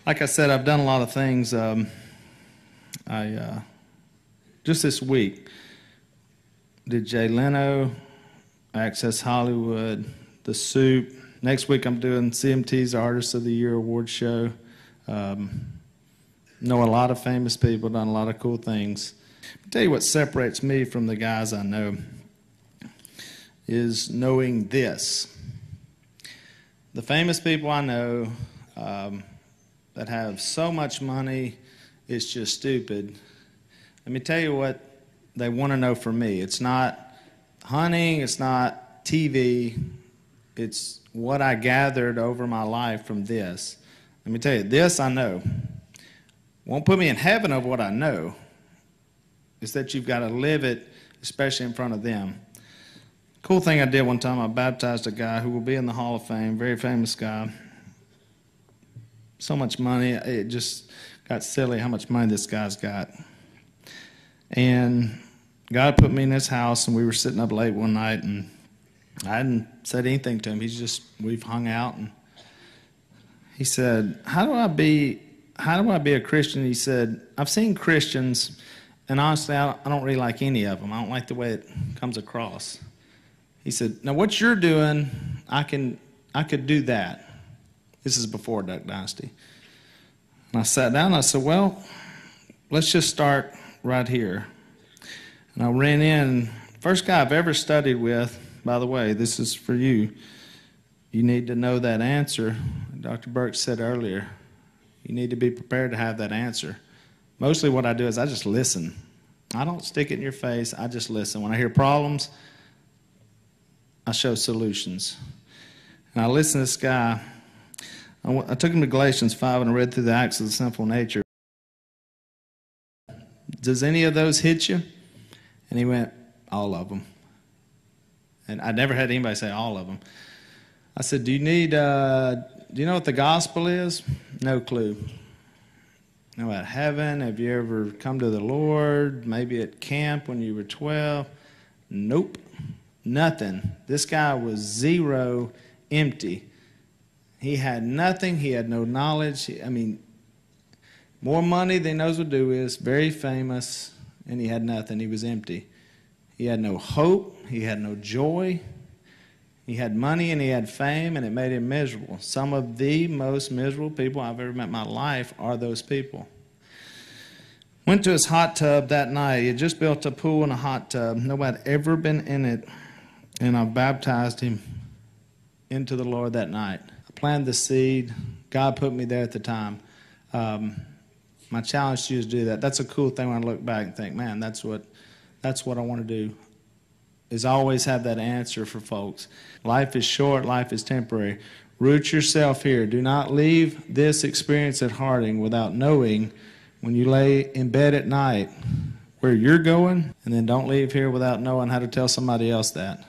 Like I said, I've done a lot of things. Just this week did Jay Leno, Access Hollywood, The Soup. Next week I'm doing CMT's Artist of the Year award show. Know a lot of famous people, done a lot of cool things. I'll tell you what separates me from the guys I know is knowing this. The famous people I know that have so much money, it's just stupid. Let me tell you what they want to know from me. It's not hunting, it's not TV, it's what I gathered over my life from this. Let me tell you, this I know. Won't put me in heaven over what I know. It's that you've got to live it, especially in front of them. Cool thing I did one time, I baptized a guy who will be in the Hall of Fame, very famous guy. So much money, it just got silly how much money this guy's got. And God put me in his house, and we were sitting up late one night, and I hadn't said anything to him. We've hung out, and he said, how do I be a Christian? He said, I've seen Christians, and honestly, I don't really like any of them. I don't like the way it comes across. He said, now what you're doing, I could do that. This is before Duck Dynasty. And I sat down and I said, well, let's just start right here. And I ran in. First guy I've ever studied with, by the way, this is for you. You need to know that answer. Dr. Burke said earlier, you need to be prepared to have that answer. Mostly what I do is I just listen. I don't stick it in your face. I just listen. When I hear problems, I show solutions. And I listened to this guy. I took him to Galatians 5 and I read through the Acts of the Sinful Nature. Does any of those hit you? And he went, all of them. And I never had anybody say all of them. I said, do you know what the gospel is? No clue. Know about heaven? Have you ever come to the Lord? Maybe at camp when you were 12? Nope. Nothing. This guy was zero, empty. He had nothing. He had no knowledge. More money than he knows what to do is. Very famous, and he had nothing. He was empty. He had no hope. He had no joy. He had money and he had fame, and it made him miserable. Some of the most miserable people I've ever met in my life are those people. Went to his hot tub that night. He had just built a pool and a hot tub. Nobody had ever been in it, and I baptized him into the Lord that night. I planted the seed. God put me there at the time. My challenge to you is to do that. That's a cool thing when I look back and think, man, that's what I want to do, is always have that answer for folks. Life is short. Life is temporary. Root yourself here. Do not leave this experience at Harding without knowing when you lay in bed at night where you're going, and then don't leave here without knowing how to tell somebody else that.